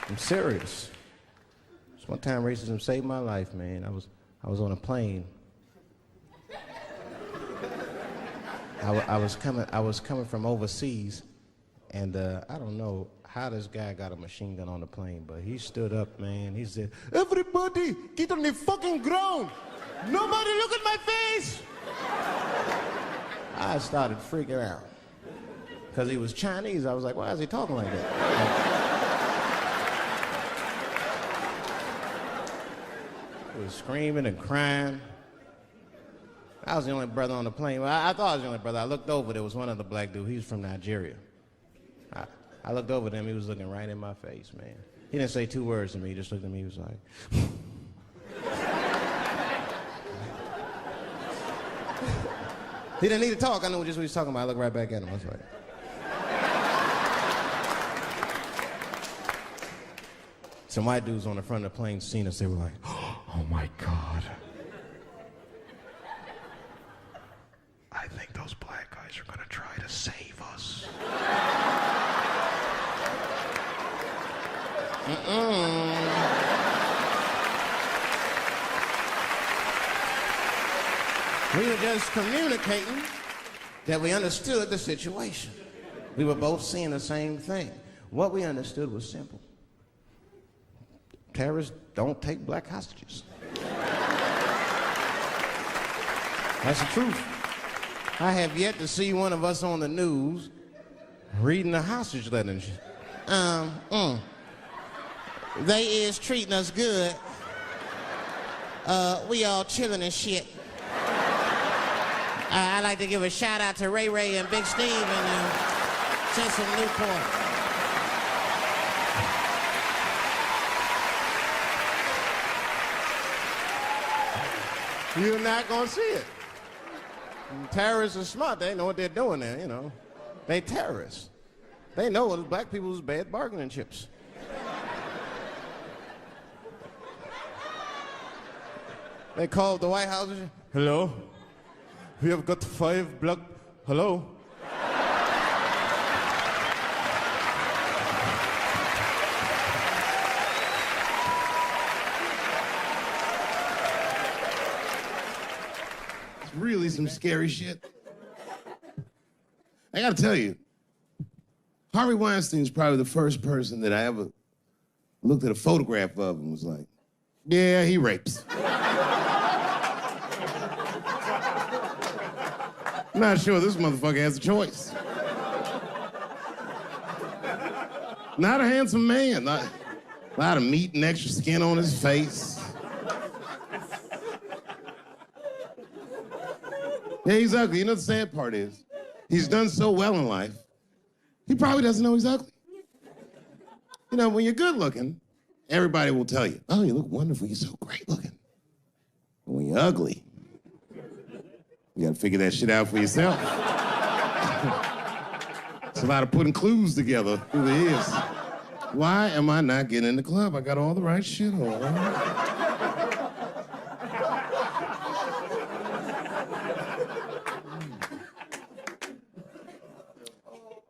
I'm serious. This one time racism saved my life, man. I was on a plane. I was coming from overseas, and I don't know how this guy got a machine gun on the plane, but he stood up, man. He said, "Everybody, get on the fucking ground! Nobody look at my face!" I started freaking out. Because he was Chinese, I was like, why is he talking like that? He was screaming and crying. I was the only brother on the plane. Well, I thought I was the only brother. I looked over, there was one other black dude. He was from Nigeria. I looked over at him, he was looking right in my face, man. He didn't say 2 words to me, he just looked at me, he was like... He didn't need to talk, I knew just what he was talking about. I looked right back at him, I was like... Some white dudes on the front of the plane seen us, they were like, "Oh my God. I think those black guys are gonna try to save us." We were just communicating that we understood the situation. We were both seeing the same thing. What we understood was simple. Terrorists don't take black hostages. That's the truth. I have yet to see one of us on the news reading the hostage letter and shit. They is treating us good. We all chilling and shit. I'd like to give a shout out to Ray Ray and Big Steve and send some Newport. You're not gonna see it. Terrorists are smart, they know what they're doing there, you know. They terrorists. They know black people's bad bargaining chips. They called the White House. "Hello? We have got 5 black... Hello?" It's really some scary shit. I gotta tell you, Harvey Weinstein's probably the first person that I ever looked at a photograph of and was like, yeah, he rapes. I'm not sure this motherfucker has a choice. Not a handsome man. Not, a lot of meat and extra skin on his face. Yeah, he's ugly. You know the sad part is, he's done so well in life, he probably doesn't know he's ugly. You know, when you're good looking, everybody will tell you, "Oh, you look wonderful, you're so great looking." But when you're ugly, you gotta figure that shit out for yourself. It's a lot of putting clues together through the years. Why am I not getting in the club? I got all the right shit on.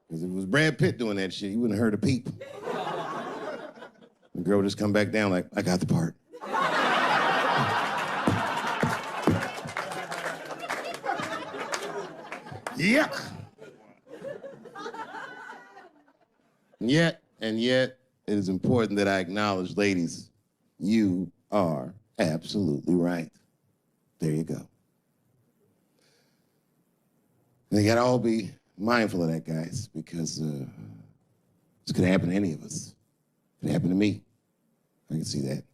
Because if it was Brad Pitt doing that shit, he wouldn't have heard a peep. The girl would just come back down like, "I got the part." Yuck. And yet, it is important that I acknowledge, ladies, you are absolutely right. There you go. They gotta all be mindful of that, guys, because this could happen to any of us. It could happen to me. I can see that.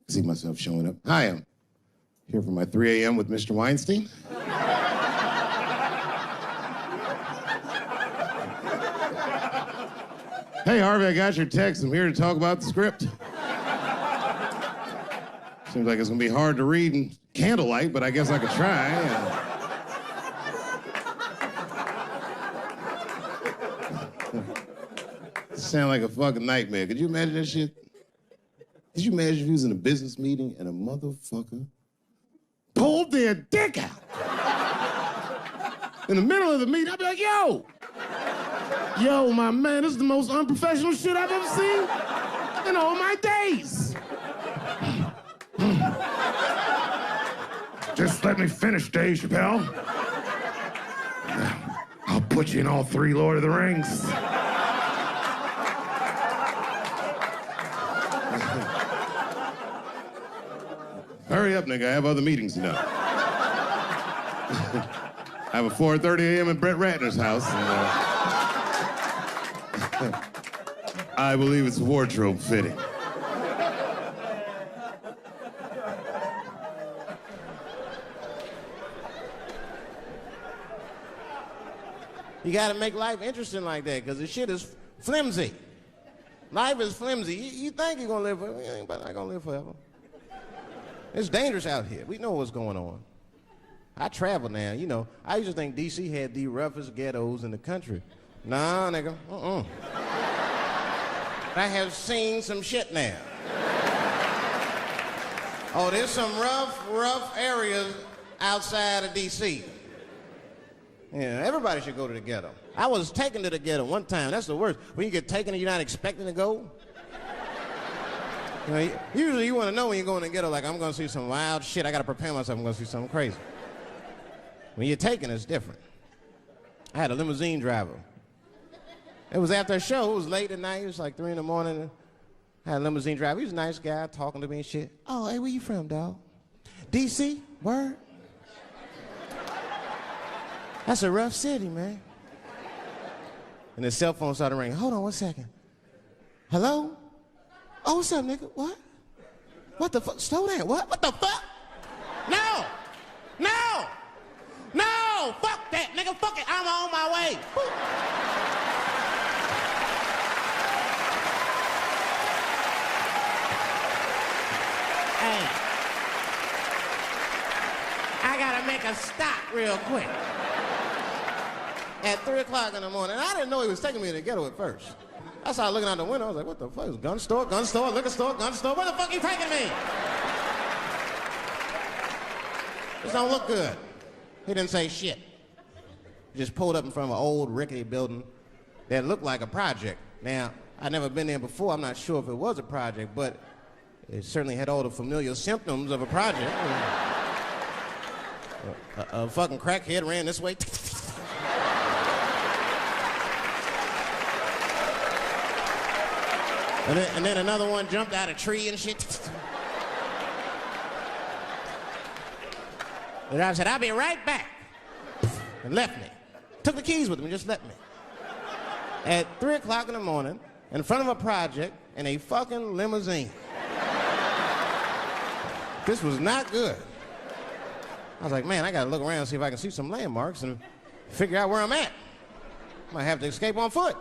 I see myself showing up. Hi, I'm here for my 3 a.m. with Mr. Weinstein. Hey, Harvey, I got your text. I'm here to talk about the script. Seems like it's gonna be hard to read in candlelight, but I guess I could try. Sound like a fucking nightmare. Could you imagine that shit? Could you imagine if you was in a business meeting and a motherfucker pulled their dick out? In the middle of the meeting, I'd be like, yo, my man, this is the most unprofessional shit I've ever seen. in all my days. Just let me finish, Dave Chappelle. I'll put you in all 3 Lord of the Rings. Hurry up, nigga. I have other meetings tonight. I have a 4:30 a.m. at Brett Ratner's house. And, I believe it's wardrobe fitting. You gotta make life interesting like that, because the shit is flimsy. Life is flimsy. You think you're gonna live forever, you ain't not gonna live forever. It's dangerous out here. We know what's going on. I travel now, you know. I used to think D.C. had the roughest ghettos in the country. Nah, nigga, I have seen some shit now. Oh, there's some rough areas outside of D.C. Yeah, everybody should go to the ghetto. I was taken to the ghetto one time. That's the worst. When you get taken and you're not expecting to go. You know, usually you want to know when you're going to the ghetto, like, I'm going to see some wild shit. I got to prepare myself. I'm going to see something crazy. When you're taken, it's different. I had a limousine driver. It was after a show. It was late at night. It was like 3 in the morning. I had a limousine driver. He was a nice guy talking to me and shit. Oh, hey, where you from, dog? D.C.? Word? That's a rough city, man. And his cell phone started ringing. Hold on 1 second. Hello? Oh, what's up, nigga? What? What the fuck? Slow down. What? What the fuck? No! No! No! Fuck that, nigga. Fuck it. I'm on my way. Hey. I gotta make a stop real quick. At 3 o'clock in the morning. I didn't know he was taking me to the ghetto at first. I started looking out the window. I was like, what the fuck? Is gun store, liquor store, gun store? Where the fuck are you taking me? This don't look good. He didn't say shit. He just pulled up in front of an old rickety building that looked like a project. Now, I'd never been there before. I'm not sure if it was a project, but it certainly had all the familiar symptoms of a project. A fucking crackhead ran this way. And then another one jumped out of a tree and shit. The driver said, I'll be right back. And left me. Took the keys with him and just left me. At 3 o'clock in the morning, in front of a project, in a fucking limousine. This was not good. I was like, man, I gotta look around and see if I can see some landmarks and figure out where I'm at. I might have to escape on foot.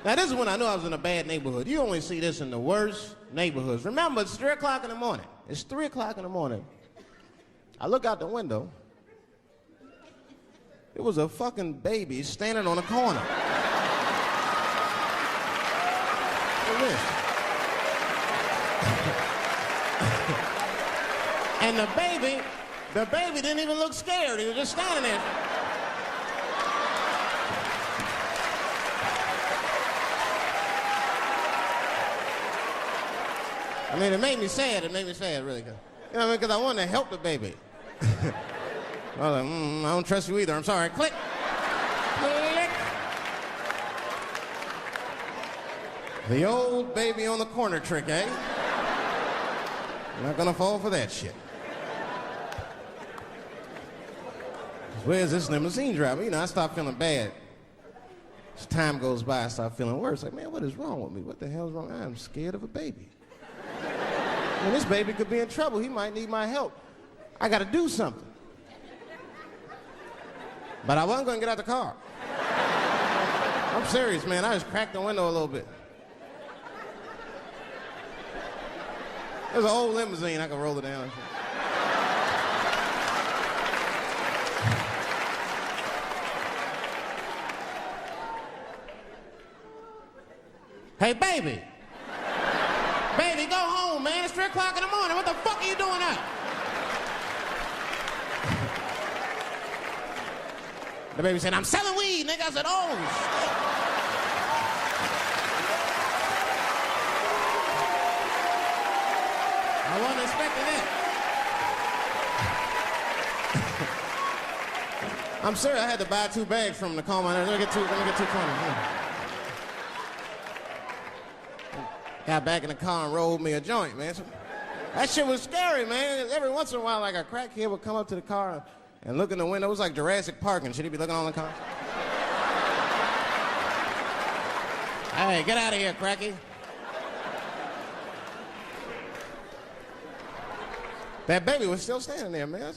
Now, this is when I knew I was in a bad neighborhood. You only see this in the worst neighborhoods. Remember, it's 3 o'clock in the morning. It's 3 o'clock in the morning. I look out the window. It was a fucking baby standing on a corner. Look at this. And the baby didn't even look scared. He was just standing there. I mean, it made me sad. It made me sad, really. You know what I mean? Because I wanted to help the baby. I was like, I don't trust you either. I'm sorry. Click. Click. The old baby on the corner trick, eh? I'm not gonna fall for that shit. Where's this limousine driver? You know, I start feeling bad. As time goes by, I start feeling worse. Like, man, what is wrong with me? What the hell's wrong? I'm scared of a baby. And this baby could be in trouble. He might need my help. I gotta do something. But I wasn't gonna get out the car. I'm serious, man. I just cracked the window a little bit. There's an old limousine. I can roll it down. Hey, baby. Baby, go home, man. It's 3 o'clock in the morning. What the fuck are you doing up? The baby said, I'm selling weed, nigga. I said, oh, shit. I wasn't expecting that. I'm serious. I had to buy 2 bags from him to calm my nerves. Let me get 2 corners. Got back in the car and rolled me a joint, man. So, that shit was scary, man. Every once in a while, like a crackhead would come up to the car and look in the window. It was like Jurassic Park and shit. He'd be looking on the car. Hey, get out of here, cracky. That baby was still standing there, man.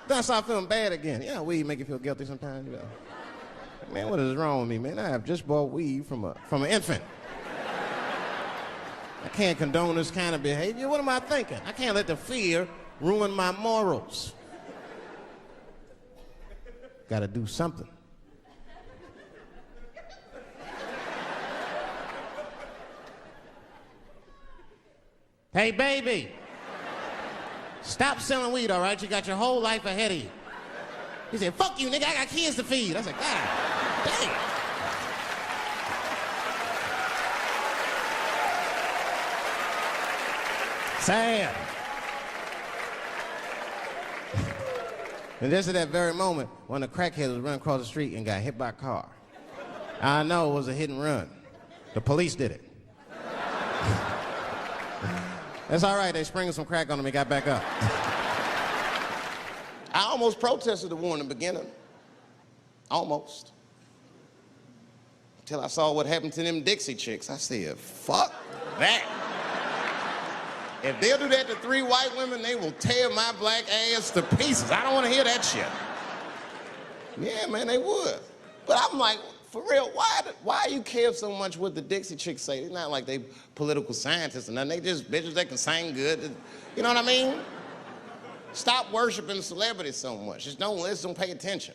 Then I started feeling bad again. Yeah, weed make you feel guilty sometimes. You know. Man, what is wrong with me, man? I have just bought weed from an infant. I can't condone this kind of behavior. What am I thinking? I can't let the fear ruin my morals. Gotta do something. Hey, baby. Stop selling weed, all right? You got your whole life ahead of you. He said, fuck you, nigga, I got kids to feed. I said, God damn. Sad. And just at that very moment, one of the crackheads was running across the street and got hit by a car. I know it was a hit and run. The police did it. That's all right, they sprinkled some crack on him and got back up. I almost protested the war in the beginning. Almost. Until I saw what happened to them Dixie chicks. I said, fuck that. If they'll do that to 3 white women, they will tear my black ass to pieces. I don't want to hear that shit. Yeah, man, they would. But I'm like, for real, why you care so much what the Dixie chicks say? It's not like they political scientists or nothing. They just bitches that can sing good. You know what I mean? Stop worshiping celebrities so much. Just don't listen, don't pay attention.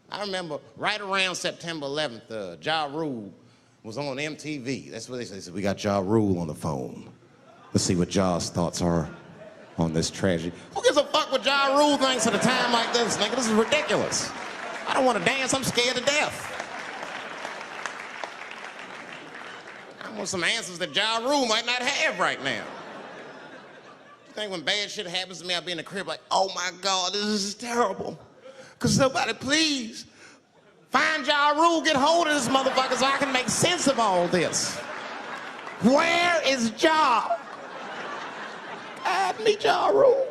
I remember right around September 11th, Ja Rule was on MTV. That's what they said. They said, we got Ja Rule on the phone. Let's see what Ja's thoughts are on this tragedy. Who gives a fuck what Ja Rule thinks at a time like this, nigga? This is ridiculous. I don't want to dance, I'm scared to death. I want some answers that Ja Rule might not have right now. You think when bad shit happens to me, I'll be in the crib like, oh my God, this is terrible. Could somebody please find Ja Rule, get hold of this motherfucker so I can make sense of all this. Where is Ja? Guide me, Ja Rule.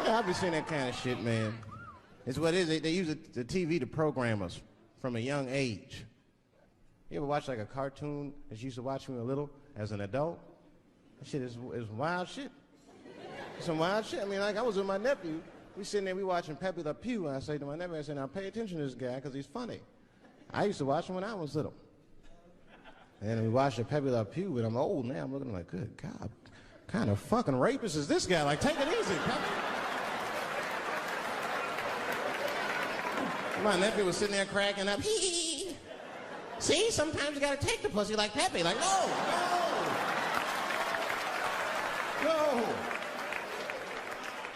Yeah, I've been seeing that kind of shit, man. It's what it is. They use the TV to program us from a young age. You ever watch like a cartoon that you used to watch when you were little as an adult? That shit is wild shit. Some wild shit. I mean, like I was with my nephew. We sitting there, we watching Pepe Le Pew, and I say to my nephew, I say, now pay attention to this guy because he's funny. I used to watch him when I was little. And we watched the Pepe Le Pew, and I'm old now. I'm looking like, good God, what kind of fucking rapist is this guy? Like, take it easy, Pepe. My nephew was sitting there cracking up. Hee. See, sometimes you gotta take the pussy like Pepe. Like, no.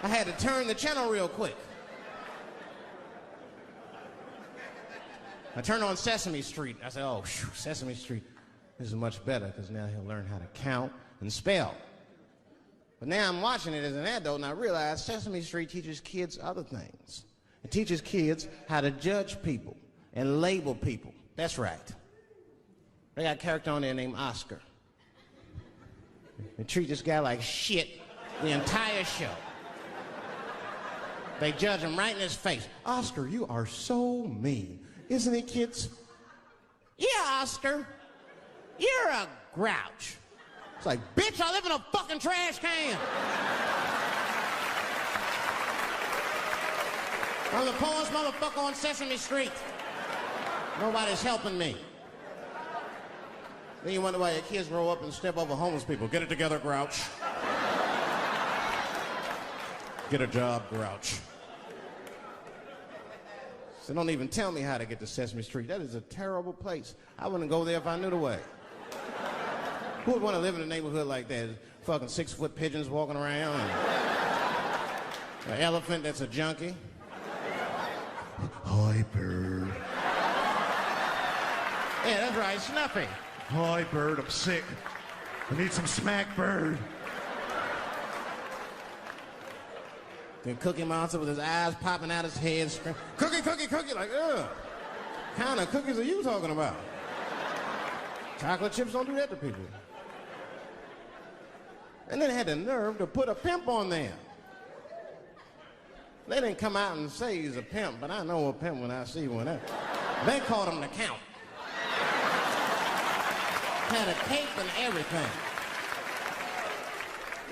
I had to turn the channel real quick. I turned on Sesame Street. I said, oh, Sesame Street. This is much better because now he'll learn how to count and spell. But now I'm watching it as an adult and I realize Sesame Street teaches kids other things. It teaches kids how to judge people and label people. That's right. They got a character on there named Oscar. They treat this guy like shit the entire show. They judge him right in his face. Oscar, you are so mean. Isn't it, kids? Yeah, Oscar. You're a grouch. It's like, bitch, I live in a fucking trash can. I'm the poorest motherfucker on Sesame Street. Nobody's helping me. Then you wonder why your kids grow up and step over homeless people. Get it together, grouch. Get a job, grouch. So don't even tell me how to get to Sesame Street. That is a terrible place. I wouldn't go there if I knew the way. Who would want to live in a neighborhood like that? Fucking 6-foot pigeons walking around. And an elephant that's a junkie. Hyper. Yeah, that's right, Snuffy. Hi, Bird, I'm sick. I need some smack, Bird. Then Cookie Monster with his eyes popping out his head, screaming, cookie, cookie, cookie, like, ugh. What kind of cookies are you talking about? Chocolate chips don't do that to people. And then they had the nerve to put a pimp on there. They didn't come out and say he's a pimp, but I know a pimp when I see one. They called him the Count. Had a cape and everything.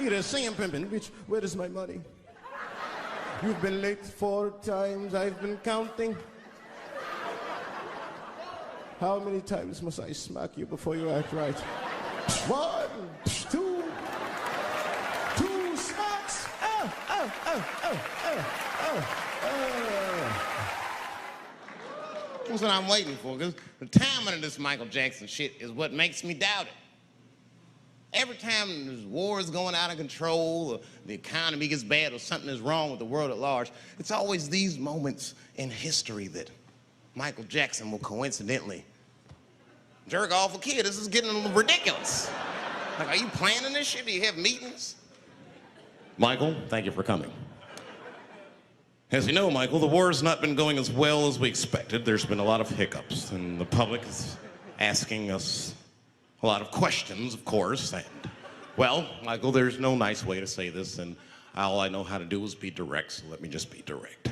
You just see him pimping, bitch, where is my money? You've been late 4 times, I've been counting. How many times must I smack you before you act right? 1, 2 smacks. That's what I'm waiting for, because the timing of this Michael Jackson shit is what makes me doubt it. Every time there's wars going out of control, or the economy gets bad, or something is wrong with the world at large, it's always these moments in history that Michael Jackson will coincidentally jerk off a kid. This is getting ridiculous. Like, are you planning this shit? Do you have meetings? Michael, thank you for coming. As you know, Michael, the war has not been going as well as we expected. There's been a lot of hiccups, and the public is asking us a lot of questions, of course, and, well, Michael, there's no nice way to say this, and all I know how to do is be direct, so let me just be direct.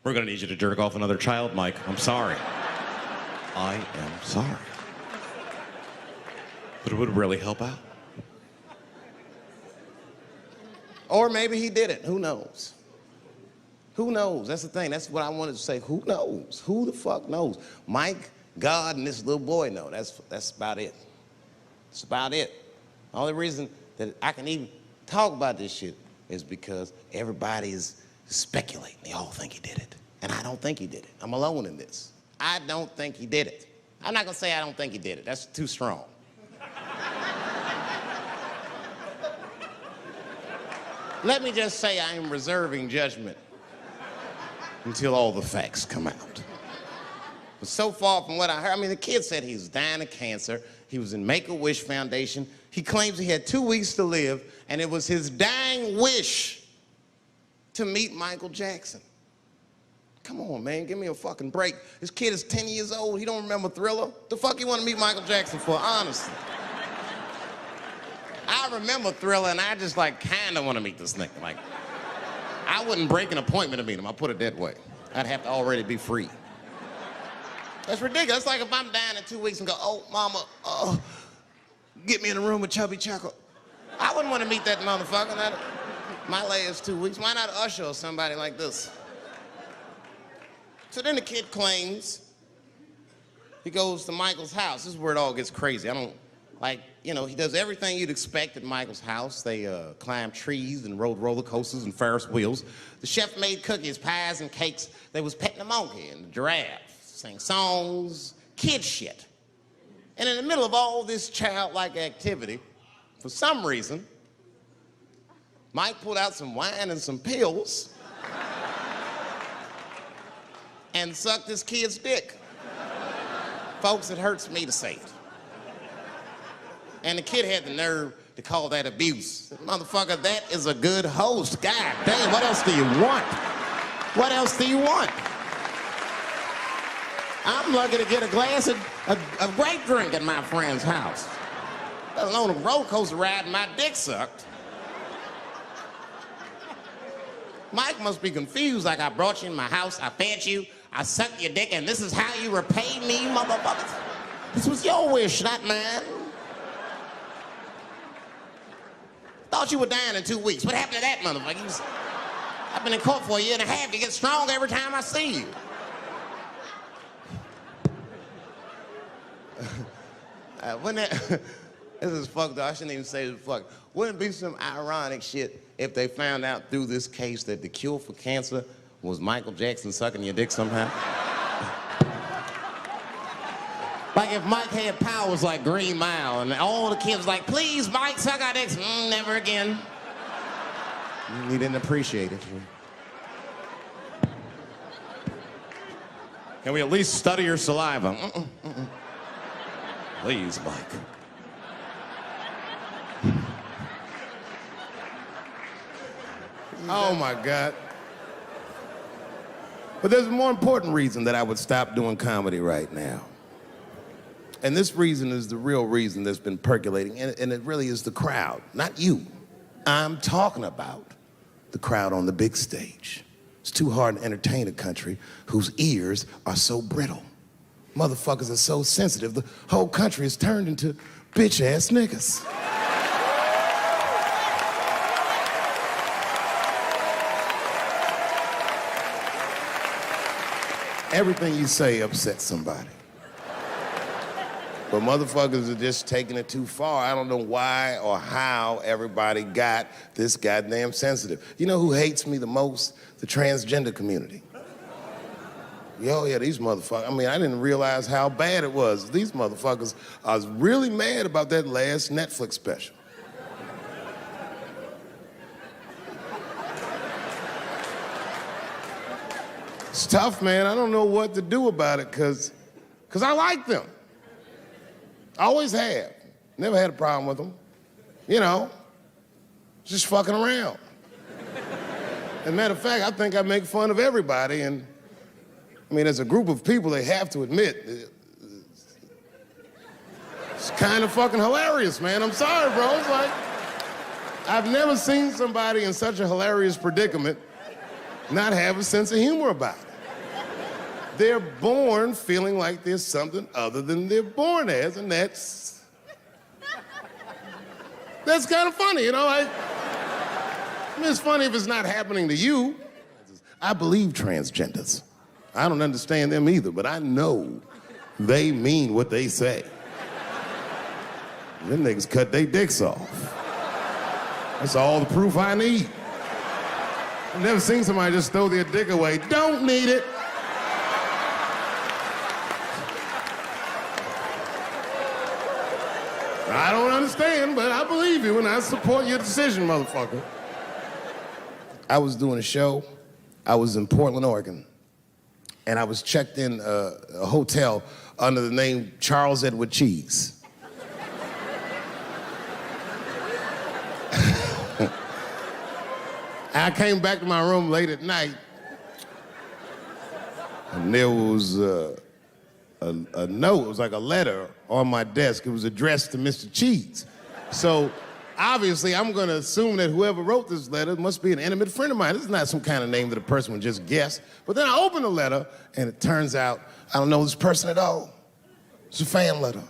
We're gonna need you to jerk off another child, Mike. I'm sorry. I am sorry. But it would really help out. Or maybe he did it. Who knows? Who knows? That's the thing. That's what I wanted to say. Who knows? Who the fuck knows? Mike, God, and this little boy know. That's about it. That's about it. The only reason that I can even talk about this shit is because everybody is speculating. They all think he did it. And I don't think he did it. I'm alone in this. I don't think he did it. I'm not gonna say I don't think he did it. That's too strong. Let me just say I am reserving judgment until all the facts come out. But so far from what I heard, I mean, the kid said he was dying of cancer. He was in Make-A-Wish Foundation. He claims he had 2 weeks to live, and it was his dying wish to meet Michael Jackson. Come on, man, give me a fucking break. This kid is 10 years old. He don't remember Thriller. The fuck you want to meet Michael Jackson for, honestly? I remember Thriller, and I just, like, kind of want to meet this nigga. Like, I wouldn't break an appointment to meet him. I'll put it that way. I'd have to already be free. That's ridiculous. It's like if I'm dying in 2 weeks and go, oh, mama, get me in a room with Chubby Chuckle. I wouldn't want to meet that motherfucker. My last 2 weeks. Why not Usher or somebody like this? So then the kid claims he goes to Michael's house. This is where it all gets crazy. I don't, like, you know, he does everything you'd expect at Michael's house. They climb trees and rode roller coasters and Ferris wheels. The chef made cookies, pies, and cakes. They was petting the monkey and the giraffe, sang songs, kid shit. And in the middle of all this childlike activity, for some reason, Mike pulled out some wine and some pills and sucked his kid's dick. Folks, it hurts me to say it. And the kid had the nerve to call that abuse. Motherfucker, that is a good host. God damn, what else do you want? What else do you want? I'm lucky to get a glass of grape drink at my friend's house. Let alone a roller coaster ride and my dick sucked. Mike must be confused, like I brought you in my house, I fed you, I sucked your dick, and this is how you repay me, motherfuckers? This was your wish, not mine. Thought you were dying in 2 weeks. What happened to that motherfucker? I've been in court for a year and a half. You get stronger every time I see you. This is fucked up. I shouldn't even say this fuck. Wouldn't it be some ironic shit if they found out through this case that the cure for cancer was Michael Jackson sucking your dick somehow? Like if Mike had powers like Green Mile and all the kids like, please, Mike, suck our dicks. Never again. He didn't appreciate it. Can we at least study your saliva? Please, Mike. Oh my God. But there's a more important reason that I would stop doing comedy right now. And this reason is the real reason that's been percolating, and it really is the crowd, not you. I'm talking about the crowd on the big stage. It's too hard to entertain a country whose ears are so brittle. Motherfuckers are so sensitive, the whole country is turned into bitch-ass niggas. Everything you say upsets somebody. But motherfuckers are just taking it too far. I don't know why or how everybody got this goddamn sensitive. You know who hates me the most? The transgender community. Yo, yeah, these motherfuckers. I mean, I didn't realize how bad it was. These motherfuckers are really mad about that last Netflix special. It's tough, man. I don't know what to do about it, cause I like them. I always have. Never had a problem with them. You know, just fucking around. As a matter of fact, I think I make fun of everybody, and I mean, as a group of people, they have to admit, it's kind of fucking hilarious, man. I'm sorry, bro. It's like, I've never seen somebody in such a hilarious predicament not have a sense of humor about it. They're born feeling like there's something other than they're born as, and that's kind of funny, you know? I mean, it's funny if it's not happening to you. I believe transgenders. I don't understand them either, but I know they mean what they say. Them niggas cut their dicks off. That's all the proof I need. I've never seen somebody just throw their dick away. Don't need it. I don't understand, but I believe you and I support your decision, motherfucker. I was doing a show. I was in Portland, Oregon, and I was checked in a hotel under the name Charles Edward Cheese. I came back to my room late at night, and there was a note. It was like a letter on my desk. It was addressed to Mr. Cheese. So obviously, I'm going to assume that whoever wrote this letter must be an intimate friend of mine. This is not some kind of name that a person would just guess. But then I open the letter, and it turns out I don't know this person at all. It's a fan letter.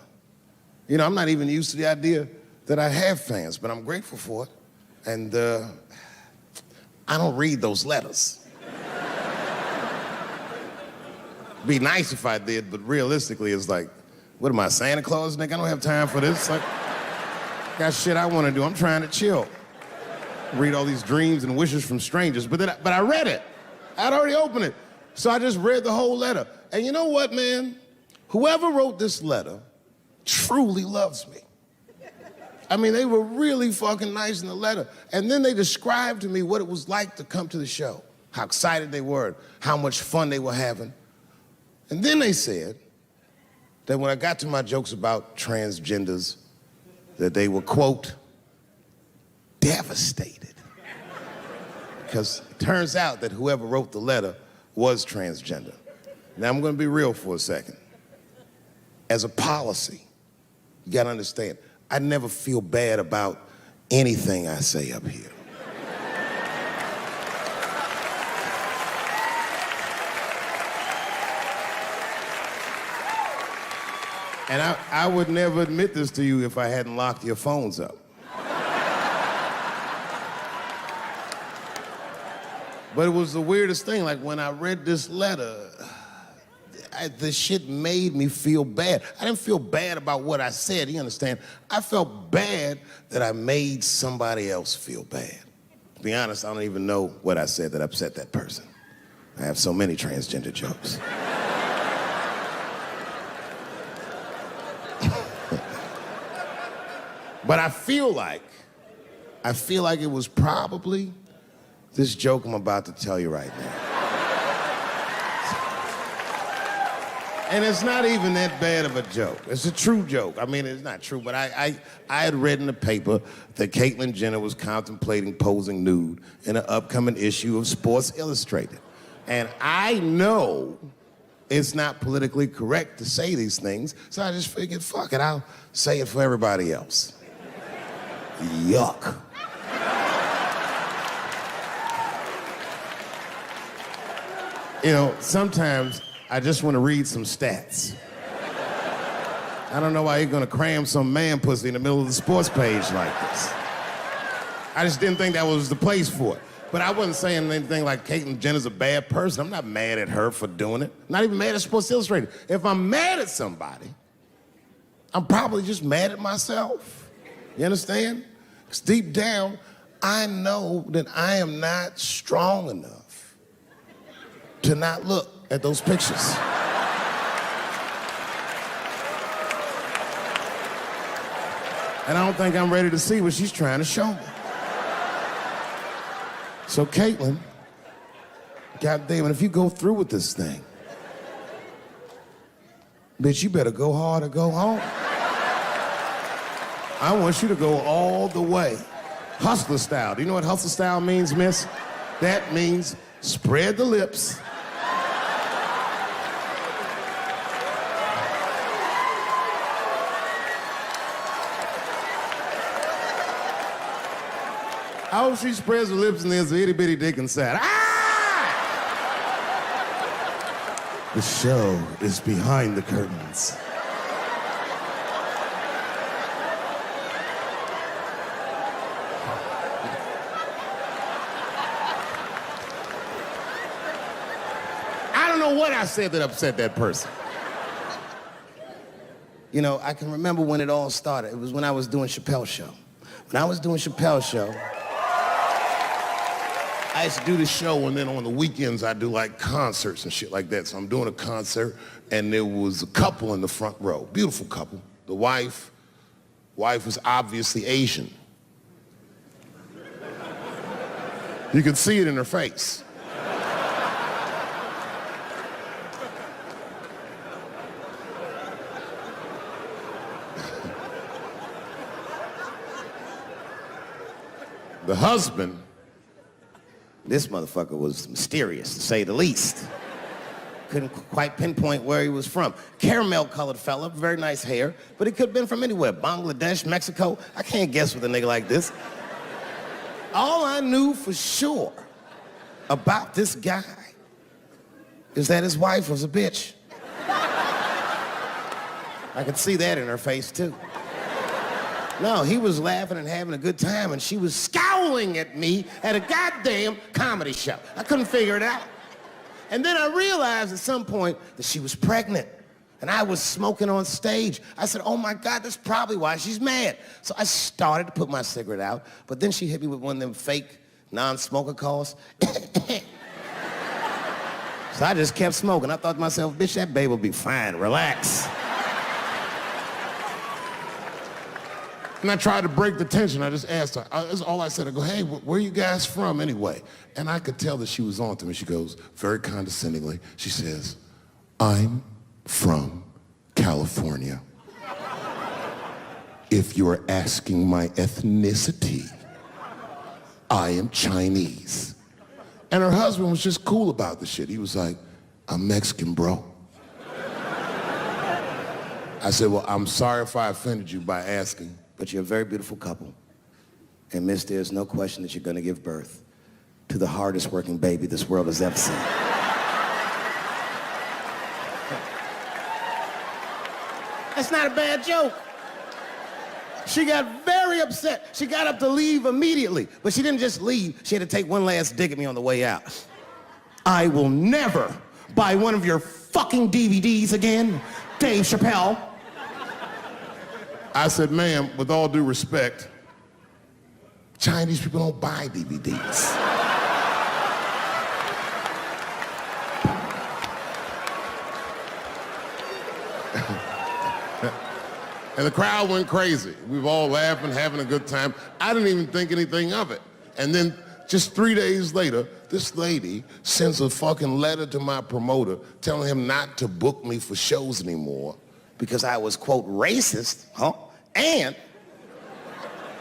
You know, I'm not even used to the idea that I have fans, but I'm grateful for it. And I don't read those letters. Be nice if I did, but realistically, it's like, what am I, Santa Claus, nigga? I don't have time for this. Like, got shit I want to do. I'm trying to chill. Read all these dreams and wishes from strangers, but I read it. I'd already opened it. So I just read the whole letter. And you know what, man? Whoever wrote this letter truly loves me. I mean, they were really fucking nice in the letter. And then they described to me what it was like to come to the show, how excited they were, how much fun they were having. And then they said that when I got to my jokes about transgenders, that they were, quote, devastated. Because it turns out that whoever wrote the letter was transgender. Now, I'm going to be real for a second. As a policy, you got to understand, I never feel bad about anything I say up here. And I would never admit this to you if I hadn't locked your phones up. But it was the weirdest thing. Like, when I read this letter, the shit made me feel bad. I didn't feel bad about what I said, you understand? I felt bad that I made somebody else feel bad. To be honest, I don't even know what I said that upset that person. I have so many transgender jokes. But I feel like it was probably this joke I'm about to tell you right now. And it's not even that bad of a joke. It's a true joke. I mean, it's not true, but I had read in the paper that Caitlyn Jenner was contemplating posing nude in an upcoming issue of Sports Illustrated. And I know it's not politically correct to say these things, so I just figured, fuck it, I'll say it for everybody else. Yuck. You know, sometimes I just want to read some stats. I don't know why you're gonna cram some man pussy in the middle of the sports page like this. I just didn't think that was the place for it. But I wasn't saying anything like Caitlyn Jenner's a bad person. I'm not mad at her for doing it. Not even mad at Sports Illustrated. If I'm mad at somebody, I'm probably just mad at myself. You understand? Because deep down, I know that I am not strong enough to not look at those pictures. And I don't think I'm ready to see what she's trying to show me. So Caitlyn, goddamn it, if you go through with this thing, bitch, you better go hard or go home. I want you to go all the way. Hustler style. Do you know what hustler style means, miss? That means spread the lips. I hope she spreads her lips and there's an itty bitty dick inside. Ah! The show is behind the curtains. I don't know what I said that upset that person. You know, I can remember when it all started. It was when I was doing Chappelle show. When I was doing Chappelle show, I used to do the show, and then on the weekends, I do like concerts and shit like that. So I'm doing a concert, and there was a couple in the front row, beautiful couple. The wife was obviously Asian. You could see it in her face. The husband, this motherfucker was mysterious, to say the least. Couldn't quite pinpoint where he was from. Caramel-colored fella, very nice hair, but he could have been from anywhere. Bangladesh, Mexico. I can't guess with a nigga like this. All I knew for sure about this guy is that his wife was a bitch. I could see that in her face, too. No, he was laughing and having a good time, and she was scowling at me at a goddamn comedy show. I couldn't figure it out. And then I realized at some point that she was pregnant, and I was smoking on stage. I said, oh my God, that's probably why she's mad. So I started to put my cigarette out, but then she hit me with one of them fake non-smoker calls. So I just kept smoking. I thought to myself, bitch, that baby will be fine, relax. And I tried to break the tension. I just asked her. That's all I said. I go, hey, where are you guys from anyway? And I could tell that she was on to me. She goes, very condescendingly, she says, I'm from California. If you're asking my ethnicity, I am Chinese. And her husband was just cool about the shit. He was like, I'm Mexican, bro. I said, well, I'm sorry if I offended you by asking. But you're a very beautiful couple. And miss, there's no question that you're gonna give birth to the hardest working baby this world has ever seen. That's not a bad joke. She got very upset. She got up to leave immediately. But she didn't just leave. She had to take one last dig at me on the way out. I will never buy one of your fucking DVDs again, Dave Chappelle. I said, ma'am, with all due respect, Chinese people don't buy DVDs. And the crowd went crazy. We were all laughing, having a good time. I didn't even think anything of it. And then Just 3 days later, this lady sends a fucking letter to my promoter telling him not to book me for shows anymore because I was, quote, racist, and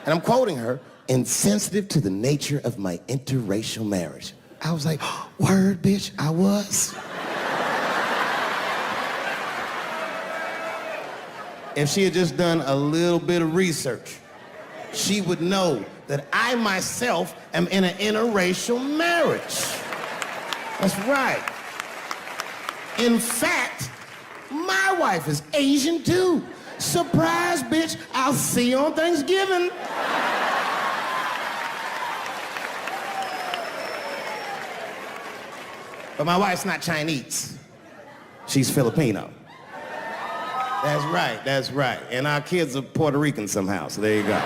I'm quoting her, insensitive to the nature of my interracial marriage. I was like, word, bitch, I was. If she had just done a little bit of research, she would know that I myself am in an interracial marriage. That's right. In fact, my wife is Asian too. Surprise, bitch, I'll see you on Thanksgiving. But my wife's not Chinese. She's Filipino. That's right. And our kids are Puerto Rican somehow, so there you go.